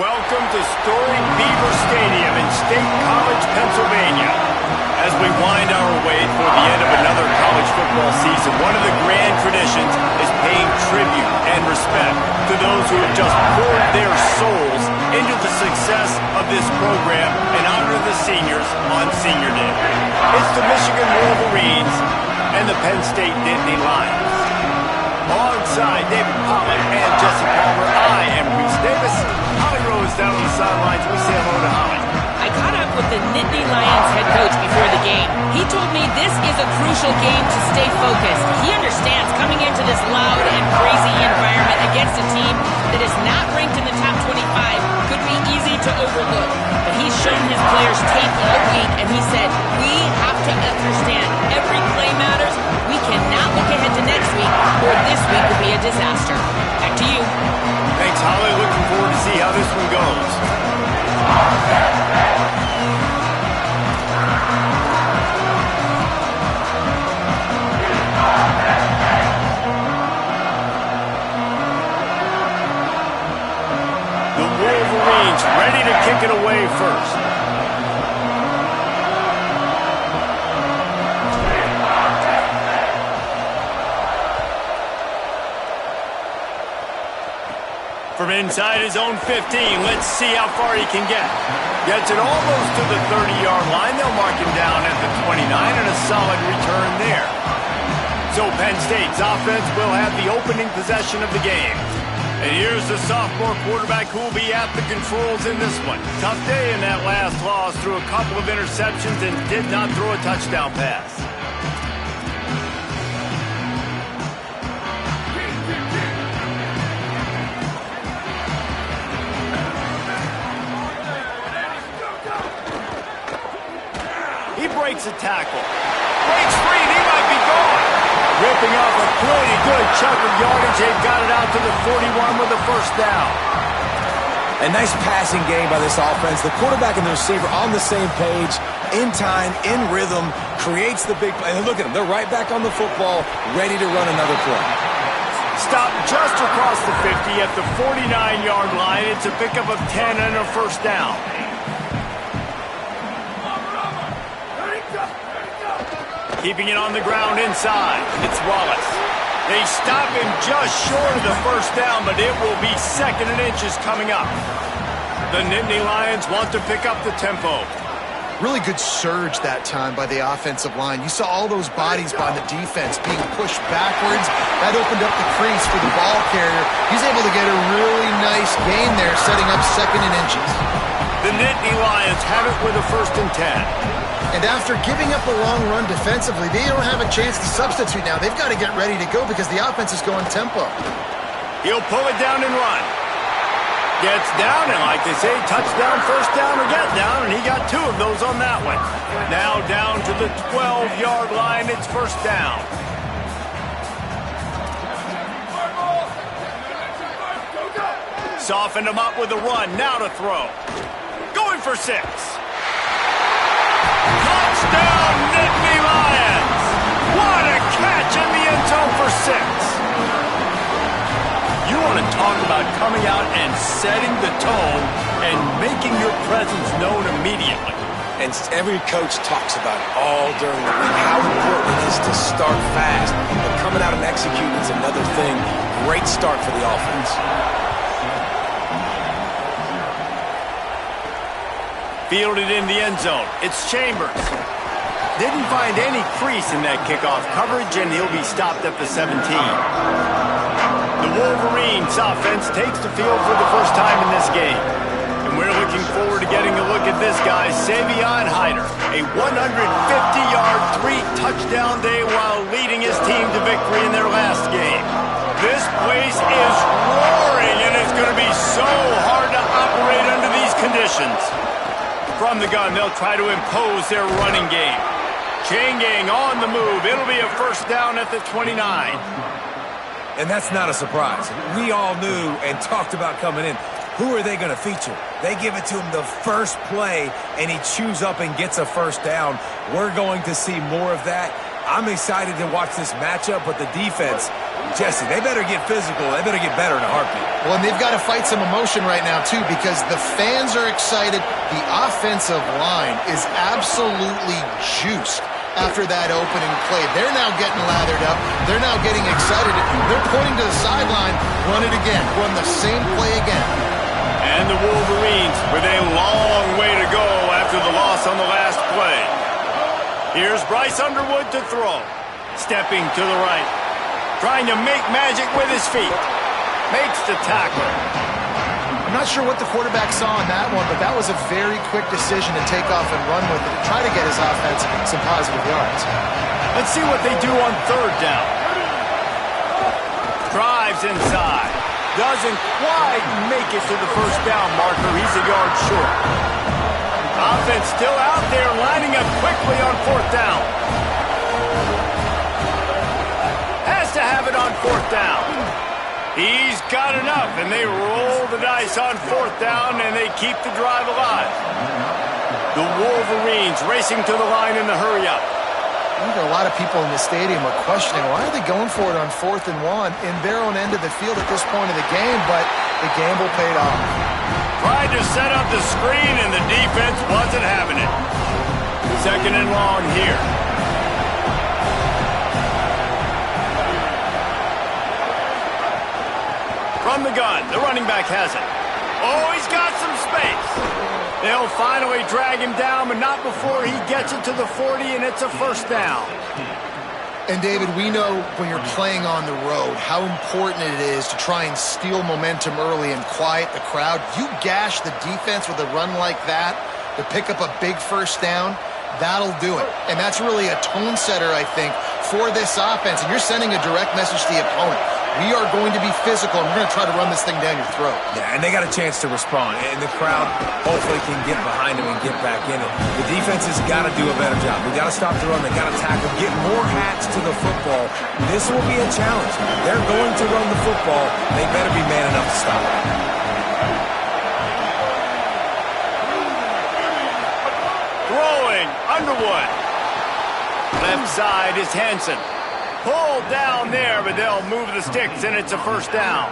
welcome to storied Beaver Stadium in State College, Pennsylvania. As we wind our way toward the end of another college football season, one of the grand traditions is paying tribute and respect to those who have just poured their souls into the success of this program and honor the seniors on Senior Day. It's the Michigan Wolverines and the Penn State Nittany Lions. Alongside David Pollack and Jesse Palmer, I am Reese Davis. Holly Rose down on the sidelines. We say hello to Holly. I caught up with the Nittany Lions head coach before the game. He told me this is a crucial game to stay focused. He understands coming into this loud and crazy environment against a team that is not ranked in the top 25 could be easy to overlook. But he's shown his players tape all week, and he said, we have to understand every play matters. We cannot look ahead to next week, or this week will be a disaster. Back to you. Thanks, Holly. Looking forward to see how this one goes. The Wolverines ready to kick it away first. From inside his own 15, let's see how far he can get. Gets it almost to the 30-yard line. They'll mark him down at the 29 and a solid return there. So Penn State's offense will have the opening possession of the game. And here's the sophomore quarterback who will be at the controls in this one. Tough day in that last loss, threw a couple of interceptions and did not throw a touchdown pass. He breaks a tackle. Breaks free, and he might be gone. Ripping off a pretty good chunk of yardage. They've got it out to the 41 with a first down. A nice passing game by this offense. The quarterback and the receiver on the same page, in time, in rhythm, creates the big play. And look at them. They're right back on the football, ready to run another play. Stop just across the 50 at the 49-yard line. It's a pickup of 10 and a first down. Keeping it on the ground inside. It's Wallace. They stop him just short of the first down, but it will be second and inches coming up. The Nittany Lions want to pick up the tempo. Really good surge that time by the offensive line. You saw all those bodies by the defense being pushed backwards. That opened up the crease for the ball carrier. He's able to get a really nice gain there, setting up second and inches. The Nittany Lions have it with a first and 10. And after giving up a long run defensively, they don't have a chance to substitute now. They've got to get ready to go because the offense is going tempo. He'll pull it down and run. Gets down, and like they say, touchdown, first down, or get down, and he got two of those on that one. Now down to the 12-yard line, it's first down. Softened him up with a run, now to throw. Going for 6. Touchdown, Nittany Lions! What a catch in the end zone for 6. You want to talk about coming out and setting the tone and making your presence known immediately. And every coach talks about it all during the week, how important it is to start fast. But coming out and executing is another thing. Great start for the offense. Fielded in the end zone. It's Chambers. Didn't find any crease in that kickoff coverage, and he'll be stopped at the 17. The Wolverines offense takes the field for the first time in this game. And we're looking forward to getting a look at this guy, Savion Hyder. A 150-yard, 3-touchdown day while leading his team to victory in their last game. This place is roaring, and it's going to be so hard to operate under these conditions. From the gun, they'll try to impose their running game. Chain gang on the move. It'll be a first down at the 29. And that's not a surprise. We all knew and talked about coming in. Who are they going to feature? They give it to him the first play, and he chews up and gets a first down. We're going to see more of that. I'm excited to watch this matchup, but the defense Jesse, they better get physical. They better get better in a heartbeat. Well, and they've got to fight some emotion right now, too, because the fans are excited. The offensive line is absolutely juiced after that opening play. They're now getting lathered up. They're now getting excited. They're pointing to the sideline. Run it again. Run the same play again. And the Wolverines with a long way to go after the loss on the last play. Here's Bryce Underwood to throw. Stepping to the right. Trying to make magic with his feet. Makes the tackle. I'm not sure what the quarterback saw on that one, but that was a very quick decision to take off and run with it to try to get his offense some positive yards. Let's see what they do on third down. Drives inside. Doesn't quite make it to the first down marker. He's a yard short. Offense still out there lining up quickly on fourth down. Has to have it on fourth down. He's got enough, and they roll the dice on fourth down, and they keep the drive alive. The Wolverines racing to the line in the hurry-up. I think a lot of people in the stadium are questioning, why are they going for it on 4th and 1 in their own end of the field at this point of the game, but the gamble paid off. Tried to set up the screen, and the defense wasn't having it. Second and long here. From the gun, the running back has it. Oh, he's got some space. They'll finally drag him down, but not before he gets it to the 40, and it's a first down. And, David, we know when you're playing on the road how important it is to try and steal momentum early and quiet the crowd. You gash the defense with a run like that to pick up a big first down, that'll do it. And that's really a tone setter, I think, for this offense. And you're sending a direct message to the opponent. We are going to be physical, and we're going to try to run this thing down your throat. Yeah, and they got a chance to respond, and the crowd hopefully can get behind them and get back in it. The defense has got to do a better job. We got to stop the run. They got to tackle, get more hats to the football. This will be a challenge. They're going to run the football. They better be man enough to stop it. Throwing, Underwood. Left side is Hansen. Pulled down there, but they'll move the sticks, and it's a first down.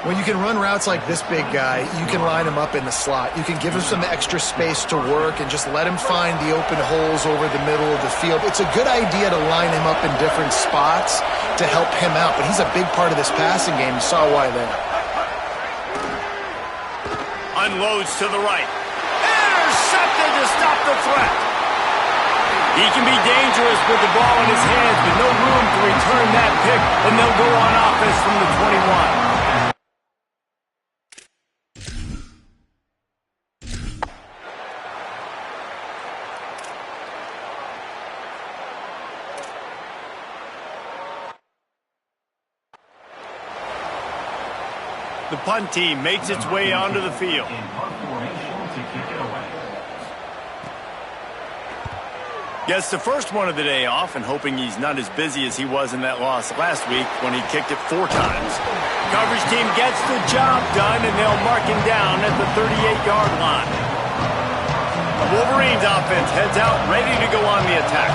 When you can run routes like this big guy, you can line him up in the slot. You can give him some extra space to work and just let him find the open holes over the middle of the field. It's a good idea to line him up in different spots to help him out, but he's a big part of this passing game. You saw why there. Unloads to the right. Intercepted to stop the threat. He can be dangerous with the ball in his hands, but no room to return that pick, and they'll go on offense from the 21. The punt team makes its way onto the field. Gets the first one of the day off, and hoping he's not as busy as he was in that loss last week when he kicked it 4 times. Coverage team gets the job done, and they'll mark him down at the 38-yard line. The Wolverines offense heads out ready to go on the attack.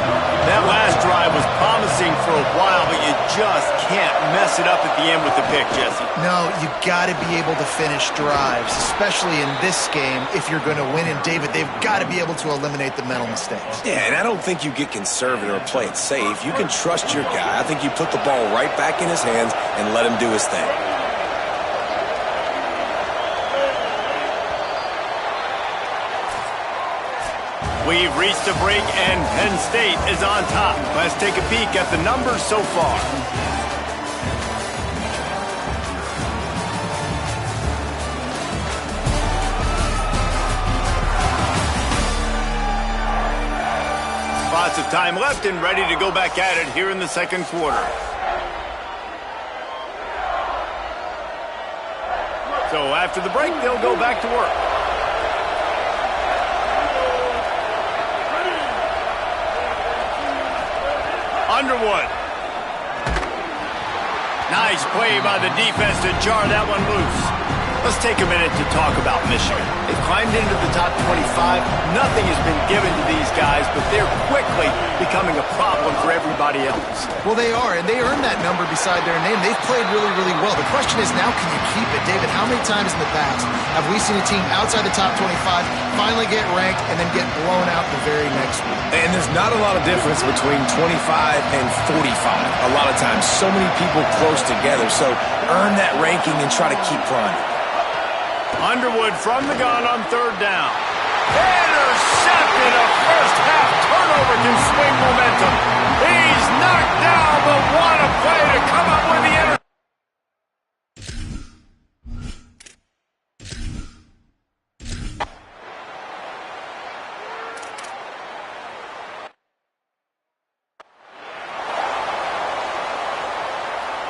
That last drive was promising for a while, but you just can't mess it up at the end with the pick, Jesse. No, you got to be able to finish drives, especially in this game if you're going to win. And, David, they've got to be able to eliminate the mental mistakes. Yeah, and I don't think you get conservative or play it safe. You can trust your guy. I think you put the ball right back in his hands and let him do his thing. We've reached a break, and Penn State is on top. Let's take a peek at the numbers so far. Lots of time left and ready to go back at it here in the second quarter. So after the break, they'll go back to work. Underwood. Nice play by the defense to jar that one loose. Let's take a minute to talk about Michigan. They've climbed into the top 25. Nothing has been given to these guys, but they're quickly becoming a problem for everybody else. Well, they are, and they earned that number beside their name. They've played really, really well. The question is now, can you keep it? David, how many times in the past have we seen a team outside the top 25 finally get ranked and then get blown out the very next week? And there's not a lot of difference between 25 and 45. A lot of times, so many people close together. So earn that ranking and try to keep climbing. Underwood from the gun on third down. Intercepted. A first-half turnover can swing momentum. He's knocked down, but what a play to come up with the interception.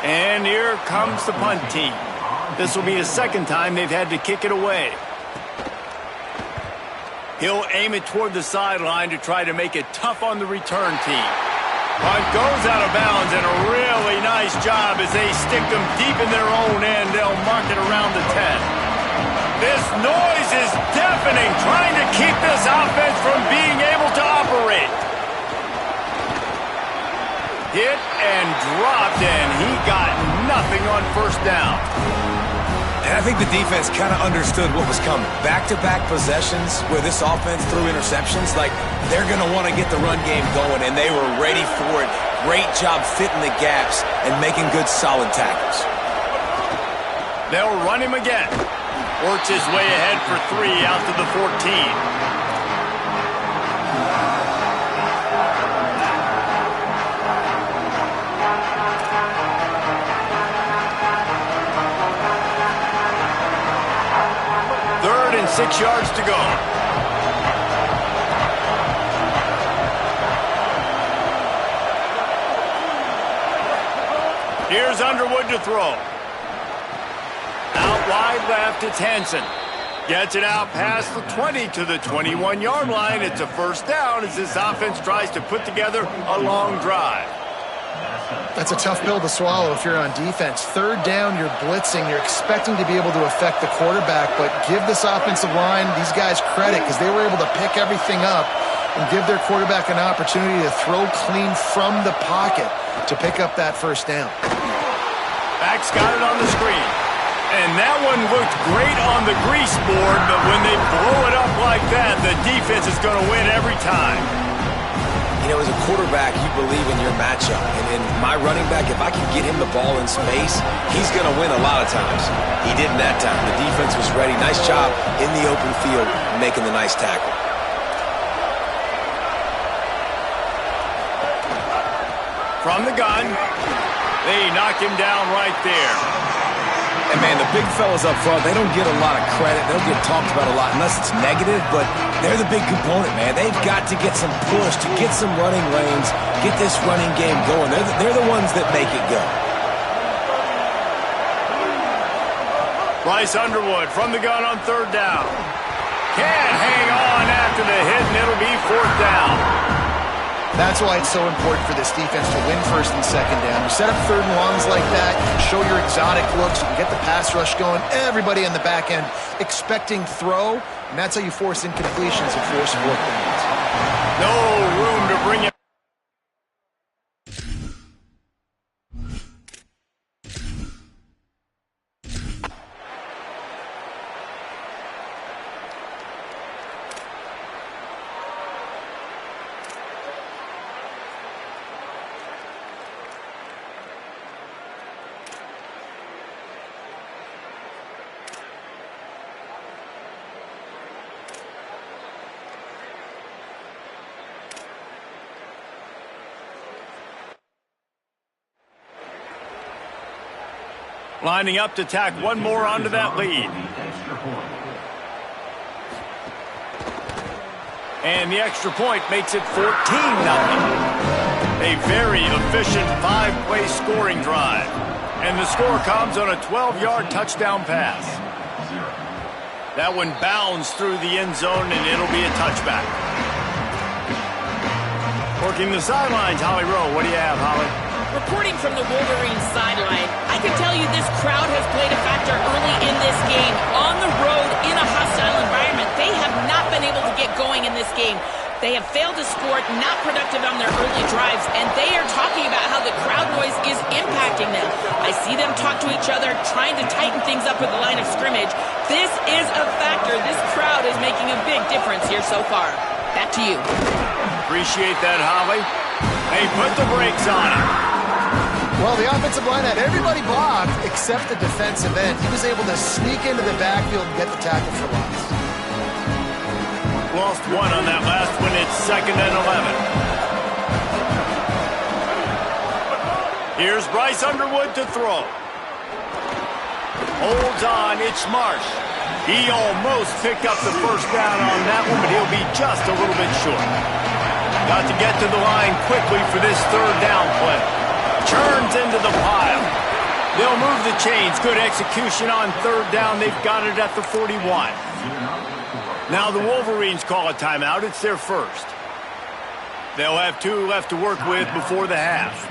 And here comes the punt team. This will be the second time they've had to kick it away. He'll aim it toward the sideline to try to make it tough on the return team. Punt goes out of bounds, and a really nice job as they stick them deep in their own end. They'll mark it around the 10. This noise is deafening, trying to keep this offense from being able to operate. Hit and dropped, and he got nothing on first down. And I think the defense kind of understood what was coming. Back-to-back possessions where this offense threw interceptions, like they're going to want to get the run game going, and they were ready for it. Great job fitting the gaps and making good, solid tackles. They'll run him again. Works his way ahead for 3 out to the 14. Third and 6 yards to go. Here's Underwood to throw. Out wide left, it's Hansen. Gets it out past the 20 to the 21-yard line. It's a first down as this offense tries to put together a long drive. That's a tough pill to swallow if you're on defense. Third down, you're blitzing. You're expecting to be able to affect the quarterback, but give this offensive line, these guys, credit because they were able to pick everything up and give their quarterback an opportunity to throw clean from the pocket to pick up that first down. Back's got it on the screen. And that one looked great on the grease board, but when they blow it up like that, the defense is going to win every time. You know, as a quarterback, you believe in your matchup. And in my running back, if I can get him the ball in space, he's going to win a lot of times. He didn't that time. The defense was ready. Nice job in the open field making the nice tackle. From the gun, they knock him down right there. And, man, the big fellas up front, they don't get a lot of credit. They don't get talked about a lot unless it's negative, but they're the big component, man. They've got to get some push, to get some running lanes, get this running game going. They're the ones that make it go. Bryce Underwood from the gun on third down. Can't hang on after the hit, and it'll be fourth down. That's why it's so important for this defense to win first and second down. You set up third and longs like that, you can show your exotic looks, you can get the pass rush going, everybody on the back end expecting throw, and that's how you force incompletions and force fourth downs. No room to bring it. Lining up to tack one more onto that lead. And the extra point makes it 14-0. A very efficient 5-play scoring drive. And the score comes on a 12-yard touchdown pass. That one bounds through the end zone, and it'll be a touchback. Working the sidelines, Holly Rowe. What do you have, Holly? Reporting from the Wolverines sideline, I can tell you this crowd has played a factor early in this game. On the road, in a hostile environment, they have not been able to get going in this game. They have failed to score, not productive on their early drives, and they are talking about how the crowd noise is impacting them. I see them talk to each other, trying to tighten things up at the line of scrimmage. This is a factor. This crowd is making a big difference here so far. Back to you. Appreciate that, Holly. They put the brakes on it. Well, the offensive line had everybody blocked except the defensive end. He was able to sneak into the backfield and get the tackle for loss. Lost one on that last one. It's 2nd and 11. Here's Bryce Underwood to throw. Holds on. It's Marsh. He almost picked up the first down on that one, but he'll be just a little bit short. Got to get to the line quickly for this 3rd down play. Turns into the pile. They'll move the chains. Good execution on 3rd down. They've got it at the 41. Now the Wolverines call a timeout. It's their first. They'll have 2 left to work with before the half.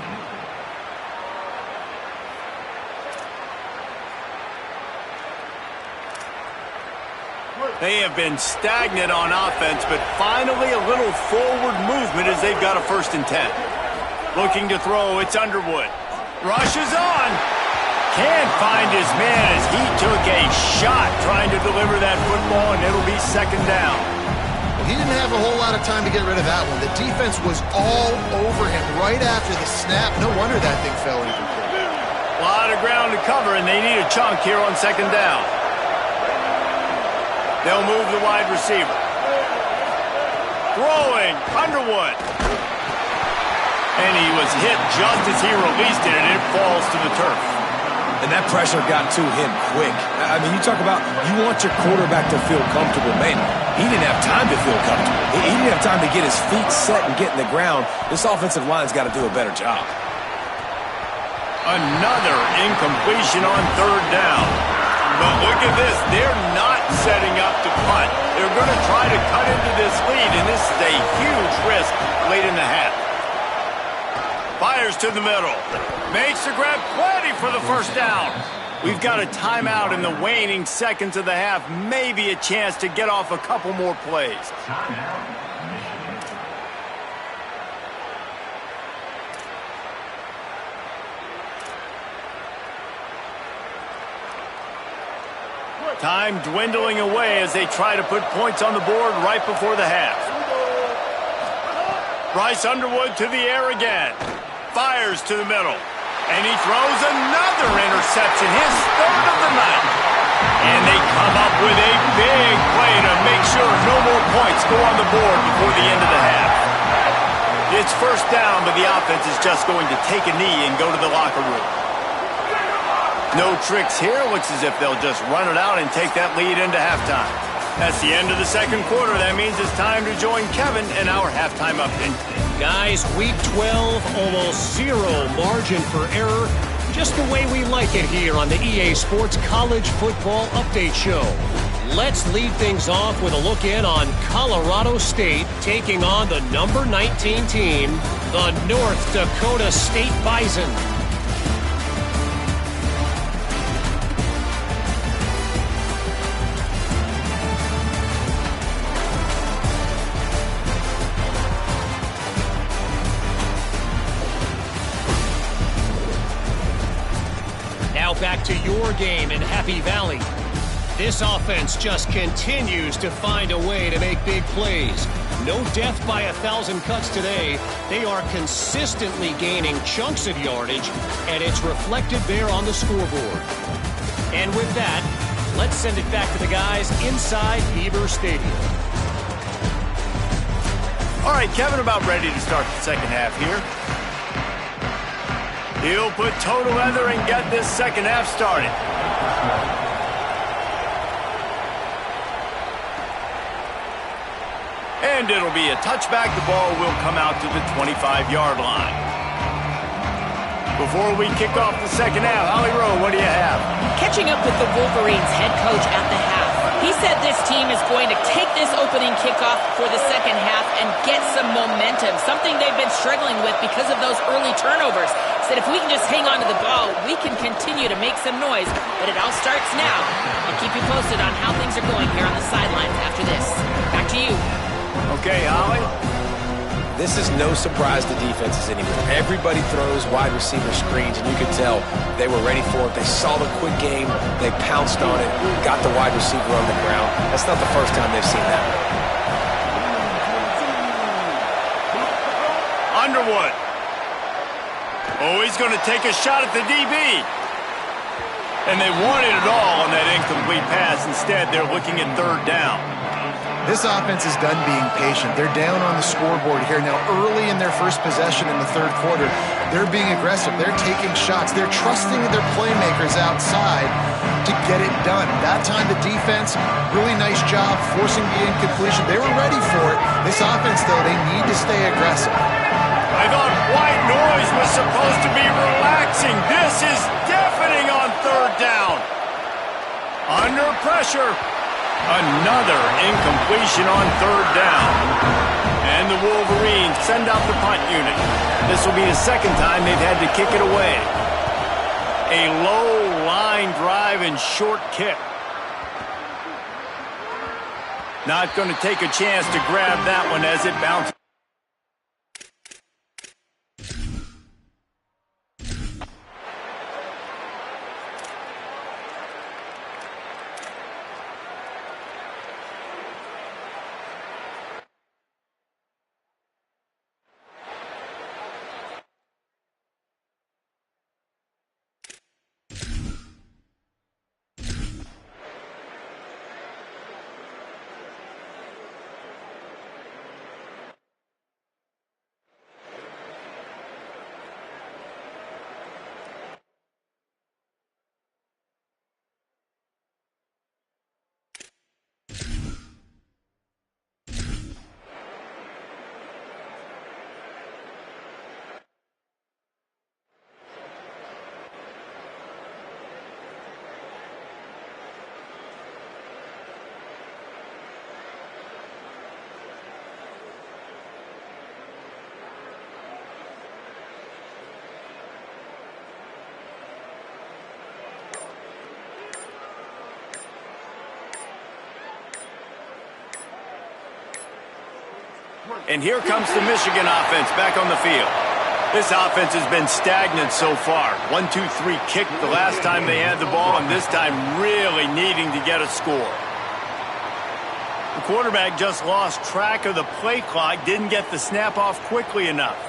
They have been stagnant on offense, but finally a little forward movement as they've got a 1st and 10. Looking to throw, it's Underwood. Rushes on. Can't find his man as he took a shot trying to deliver that football, and it'll be 2nd down. Well, he didn't have a whole lot of time to get rid of that one. The defense was all over him right after the snap. No wonder that thing fell incomplete. A lot of ground to cover, and they need a chunk here on 2nd down. They'll move the wide receiver. Throwing, Underwood. And he was hit just as he released it, and it falls to the turf. And that pressure got to him quick. I mean, you talk about you want your quarterback to feel comfortable. Man, he didn't have time to feel comfortable. He didn't have time to get his feet set and get in the ground. This offensive line's got to do a better job. Another incompletion on 3rd down. But look at this. They're not setting up to punt. They're going to try to cut into this lead, and this is a huge risk late in the half. Fires to the middle. Makes the grab, plenty for the 1st down. We've got a timeout in the waning seconds of the half. Maybe a chance to get off a couple more plays. Time dwindling away as they try to put points on the board right before the half. Bryce Underwood to the air again. Fires to the middle. And he throws another interception, his 3rd of the night. And they come up with a big play to make sure no more points go on the board before the end of the half. It's 1st down, but the offense is just going to take a knee and go to the locker room. No tricks here. Looks as if they'll just run it out and take that lead into halftime. That's the end of the 2nd quarter. That means it's time to join Kevin in our halftime update. Guys, week 12, almost 0 margin for error. Just the way we like it here on the EA Sports College Football Update Show. Let's lead things off with a look in on Colorado State taking on the number 19 team, the North Dakota State Bison. Back to your game in Happy Valley. This offense just continues to find a way to make big plays. No death by 1,000 cuts today. They are consistently gaining chunks of yardage, and it's reflected there on the scoreboard. And with that, let's send it back to the guys inside Beaver Stadium. All right, Kevin, about ready to start the 2nd half here. He'll put toe to leather and get this 2nd half started. And it'll be a touchback. The ball will come out to the 25-yard line. Before we kick off the 2nd half, Holly Rowe, what do you have? Catching up with the Wolverines head coach at the half. He said this team is going to take this opening kickoff for the second half and get some momentum, something they've been struggling with because of those early turnovers. He said if we can just hang on to the ball, we can continue to make some noise, but it all starts now. I'll keep you posted on how things are going here on the sidelines after this. Back to you. Okay, Holly. This is no surprise to defenses anymore. Everybody throws wide receiver screens, and you could tell they were ready for it. They saw the quick game. They pounced on it, got the wide receiver on the ground. That's not the first time they've seen that. Underwood. Oh, he's going to take a shot at the DB. And they wanted it all on that incomplete pass. Instead, they're looking at third down. This offense is done being patient. They're down on the scoreboard here. Now, early in their first possession in the third quarter, they're being aggressive. They're taking shots. They're trusting their playmakers outside to get it done. That time, the defense, really nice job forcing the incompletion. They were ready for it. This offense, though, they need to stay aggressive. I thought white noise was supposed to be relaxing. This is deafening on third down. Under pressure. Another incompletion on third down. And the Wolverines send out the punt unit. This will be the second time they've had to kick it away. A low line drive and short kick. Not going to take a chance to grab that one as it bounces. And here comes the Michigan offense back on the field. This offense has been stagnant so far. 1-2-3 kick the last time they had the ball, and this time really needing to get a score. The quarterback just lost track of the play clock, didn't get the snap off quickly enough.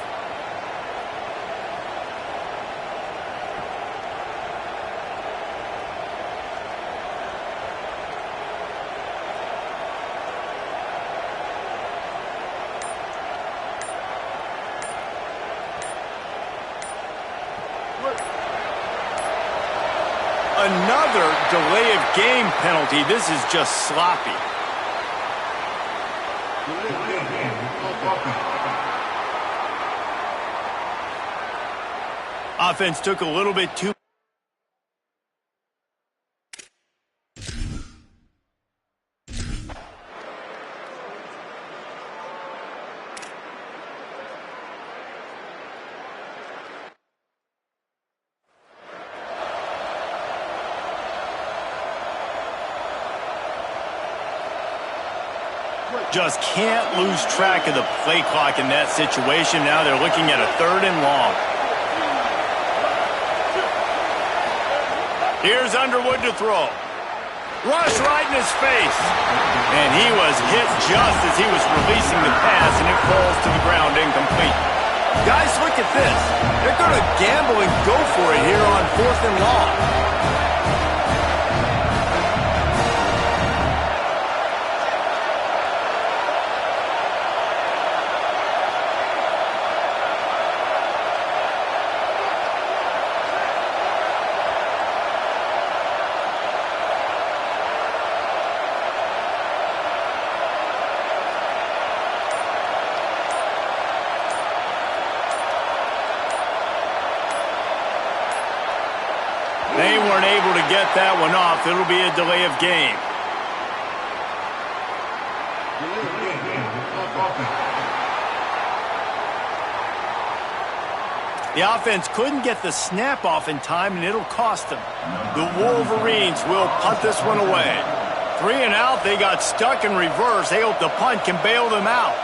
Another delay of game penalty. This is just sloppy. Offense took a little bit too. Just can't lose track of the play clock in that situation. Now they're looking at a 3rd and long. Here's Underwood to throw. Rush right in his face. And he was hit just as he was releasing the pass, and it falls to the ground incomplete. Guys, look at this. They're going to gamble and go for it here on 4th and long. They weren't able to get that one off. It'll be a delay of game. The offense couldn't get the snap off in time, and it'll cost them. The Wolverines will punt this one away. 3 and out, they got stuck in reverse. They hope the punt can bail them out.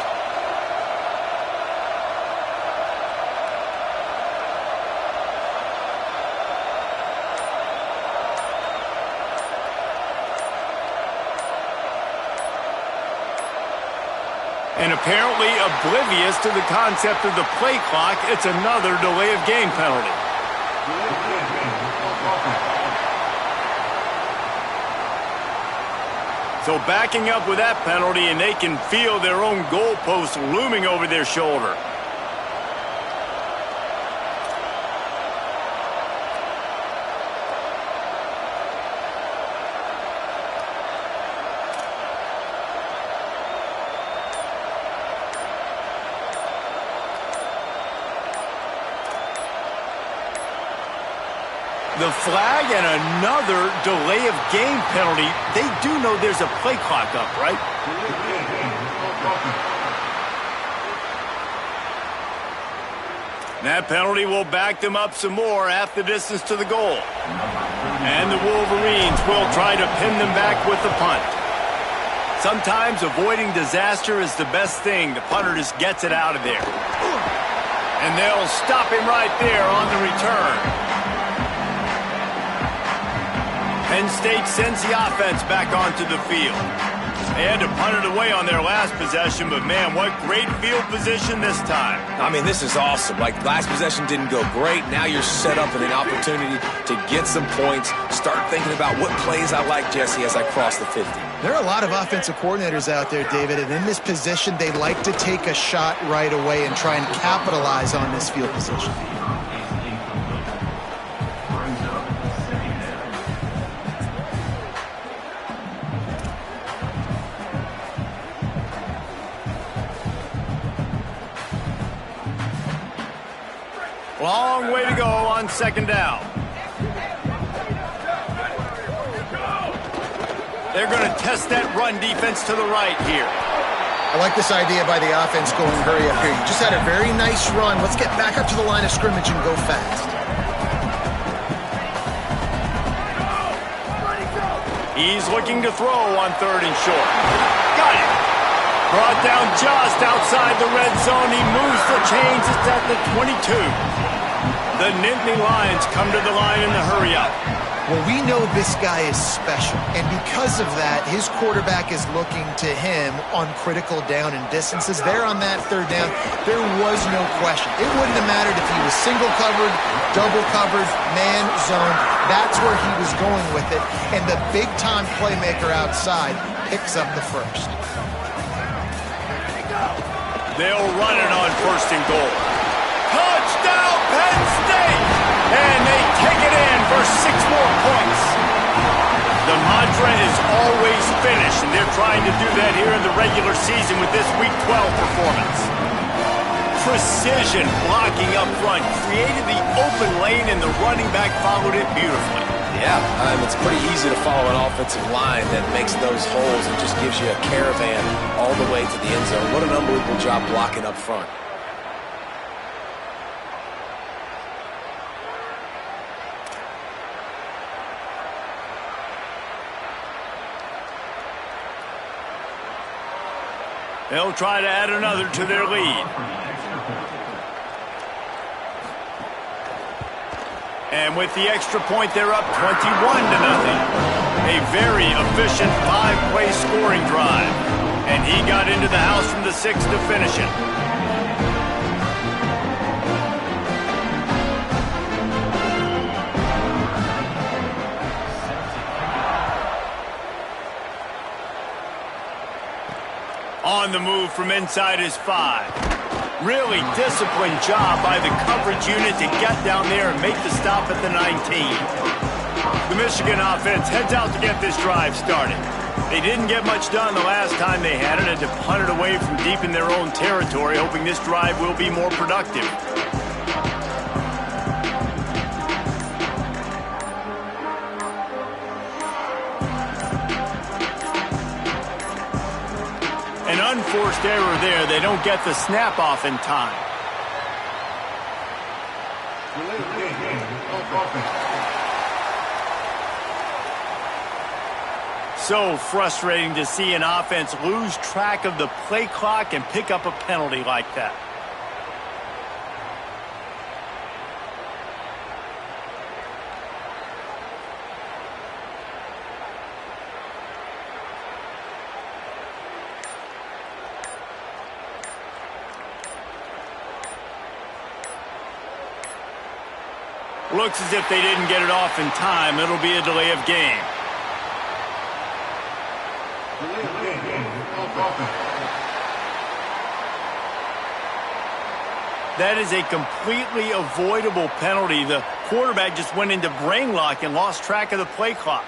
And apparently oblivious to the concept of the play clock, it's another delay of game penalty. So backing up with that penalty, and they can feel their own goalpost looming over their shoulder. The flag and another delay of game penalty. They do know there's a play clock up, right? That penalty will back them up some more, half the distance to the goal. And the Wolverines will try to pin them back with the punt. Sometimes avoiding disaster is the best thing. The punter just gets it out of there. And they'll stop him right there on the return. Penn State sends the offense back onto the field. They had to punt it away on their last possession, but man, what great field position this time. I mean, this is awesome. Like, last possession didn't go great. Now you're set up in an opportunity to get some points. Start thinking about what plays I like, Jesse, as I cross the 50. There are a lot of offensive coordinators out there, David, and in this position, they like to take a shot right away and try and capitalize on this field position. Long way to go on second down. They're going to test that run defense to the right here. I like this idea by the offense going hurry up here. You just had a very nice run. Let's get back up to the line of scrimmage and go fast. He's looking to throw on 3rd and short. Got it. Brought down just outside the red zone. He moves the chains. It's at the 22. The Nittany Lions come to the line in the hurry-up. Well, we know this guy is special, and because of that, his quarterback is looking to him on critical down and distances. There on that 3rd down, there was no question. It wouldn't have mattered if he was single covered, double covered, man zone. That's where he was going with it, and the big-time playmaker outside picks up the first. They'll run it on 1st and goal. Touchdown, Penn State! And they take it in for 6 more points. The mantra is always finish, and they're trying to do that here in the regular season with this Week 12 performance. Precision blocking up front created the open lane, and the running back followed it beautifully. Yeah, it's pretty easy to follow an offensive line that makes those holes and just gives you a caravan all the way to the end zone. What an unbelievable job blocking up front. They'll try to add another to their lead. And with the extra point, they're up 21-0. A very efficient 5-play scoring drive. And he got into the house from the 6 to finish it. On the move from inside his 5. Really disciplined job by the coverage unit to get down there and make the stop at the 19. The Michigan offense heads out to get this drive started. They didn't get much done the last time they had it, and to punt it away from deep in their own territory, hoping this drive will be more productive. An unforced error there. They don't get the snap off in time. So frustrating to see an offense lose track of the play clock and pick up a penalty like that. Looks as if they didn't get it off in time. It'll be a delay of game. That is a completely avoidable penalty. The quarterback just went into brain lock and lost track of the play clock.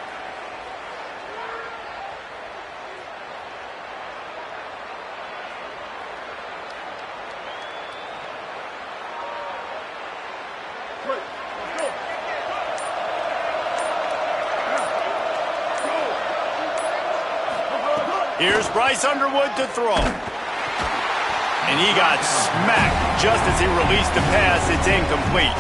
Here's Bryce Underwood to throw. And he got smacked just as he released the pass. It's incomplete.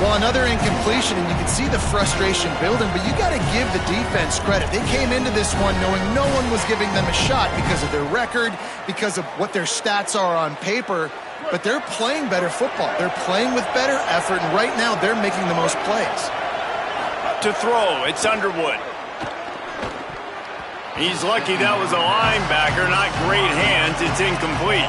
Well, another incompletion, and you can see the frustration building, but you got to give the defense credit. They came into this one knowing no one was giving them a shot because of their record, because of what their stats are on paper, but they're playing better football. They're playing with better effort, and right now they're making the most plays. To throw, it's Underwood. He's lucky that was a linebacker, not great hands. It's incomplete.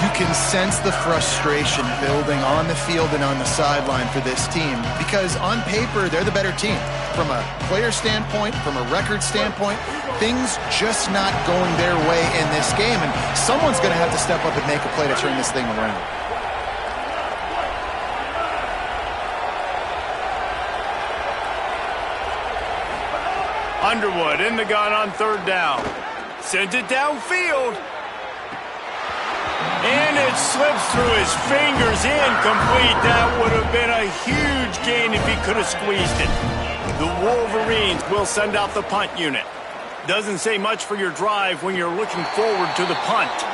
You can sense the frustration building on the field and on the sideline for this team because on paper, they're the better team. From a player standpoint, from a record standpoint, things just not going their way in this game, and someone's going to have to step up and make a play to turn this thing around. Underwood in the gun on third down. Sends it downfield. And it slips through his fingers, incomplete. That would have been a huge gain if he could have squeezed it. The Wolverines will send out the punt unit. Doesn't say much for your drive when you're looking forward to the punt.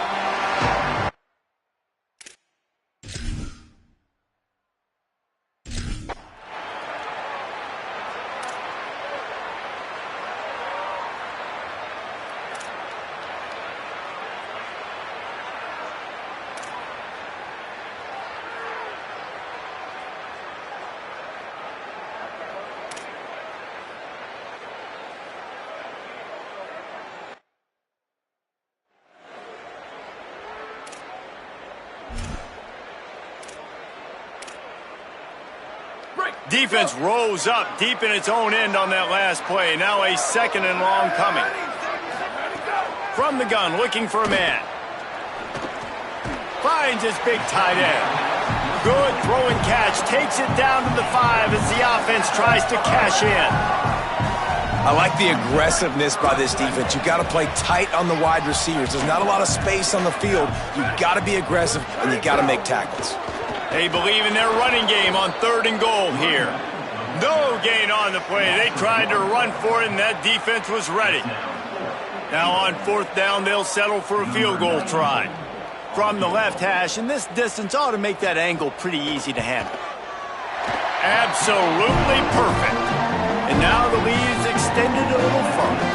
Defense rose up deep in its own end on that last play. Now a second and long coming. From the gun, looking for a man. Finds his big tight end. Good throwing catch. Takes it down to the 5 as the offense tries to cash in. I like the aggressiveness by this defense. You've got to play tight on the wide receivers. There's not a lot of space on the field. You've got to be aggressive, and you've got to make tackles. They believe in their running game on 3rd and goal here. No gain on the play. They tried to run for it, and that defense was ready. Now on 4th down, they'll settle for a field goal try. From the left hash, and this distance ought to make that angle pretty easy to handle. Absolutely perfect. And now the lead is extended a little further.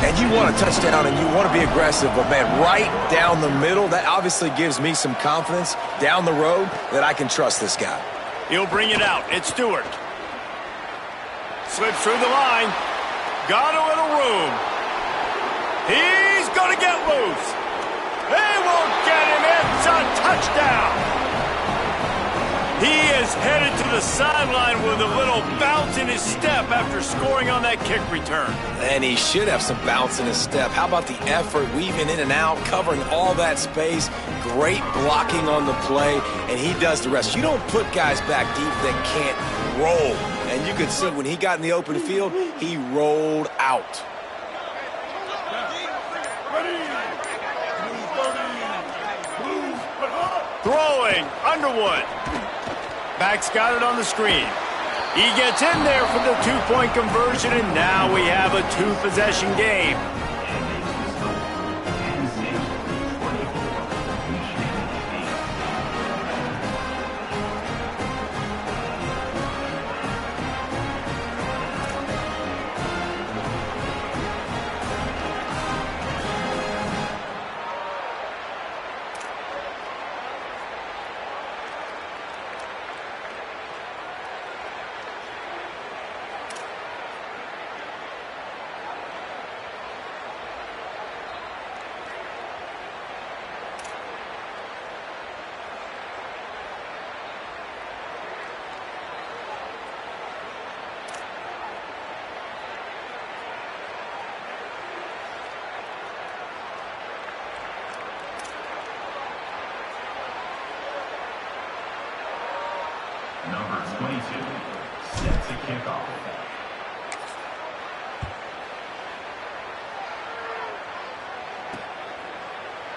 And you want a touchdown and you want to be aggressive, but man, right down the middle, that obviously gives me some confidence down the road that I can trust this guy. He'll bring it out. It's Stewart. Slips through the line. Got a little room. He's going to get loose. They won't get him. It's a touchdown. He is headed to the sideline with a little bounce in his step after scoring on that kick return. And he should have some bounce in his step. How about the effort, weaving in and out, covering all that space, great blocking on the play, and he does the rest. You don't put guys back deep that can't roll. And you could see when he got in the open field, he rolled out. Throwing, Underwood. Back's got it on the screen. He gets in there for the 2-point conversion, and now we have a 2-possession game. Number 22, set to kick off.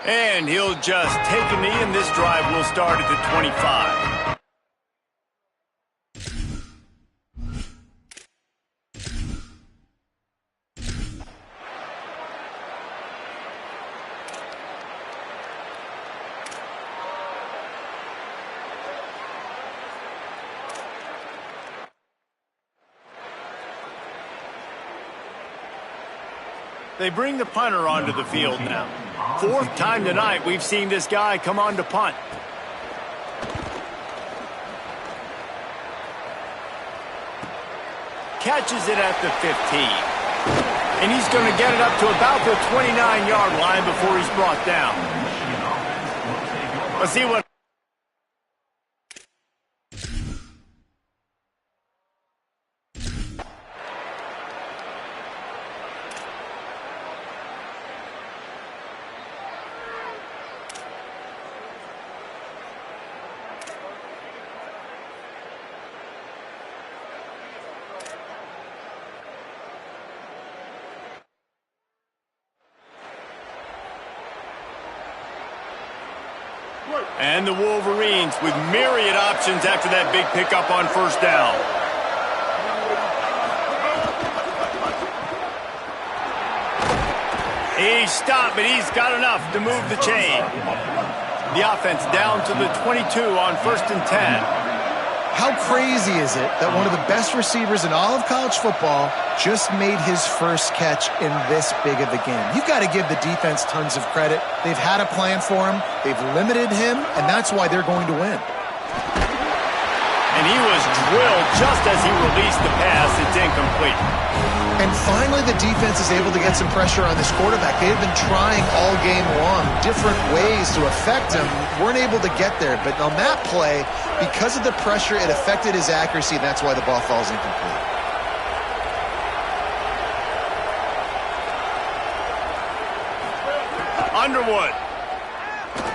And he'll just take a knee, and this drive will start at the 25. They bring the punter onto the field now. Fourth time tonight we've seen this guy come on to punt. Catches it at the 15. And he's going to get it up to about the 29-yard line before he's brought down. Let's see what... And the Wolverines with myriad options after that big pickup on first down. He stopped, but he's got enough to move the chain. The offense down to the 22 on 1st and 10. How crazy is it that one of the best receivers in all of college football just made his first catch in this big of a game? You've got to give the defense tons of credit. They've had a plan for him. They've limited him, and that's why they're going to win. And he was drilled just as he released the pass. It's incomplete. And finally, the defense is able to get some pressure on this quarterback. They've been trying all game long different ways to affect him. Weren't able to get there. But on that play, because of the pressure, it affected his accuracy, and that's why the ball falls incomplete. Underwood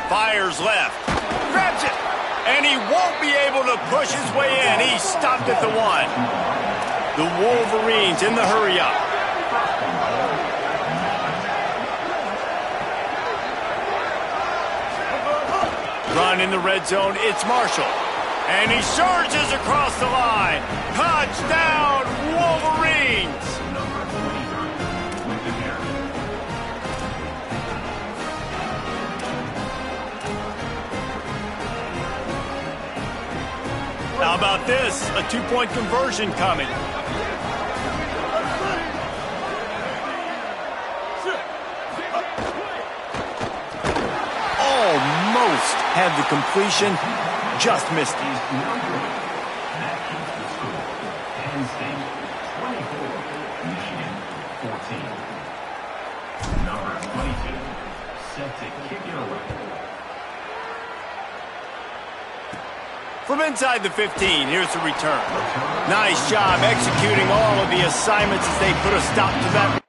fires left, grabs it, and he won't be able to push his way in. He stopped at the 1. The Wolverines in the hurry-up. Run in the red zone, it's Marshall. And he surges across the line. Touchdown, Wolverines! How about this? A two-point conversion coming. Almost had the completion, just missed it. That keeps the score. Penn State 24, Michigan 14. Number 22, set to kick it away. From inside the 15, here's the return. Nice job executing all of the assignments as they put a stop to that.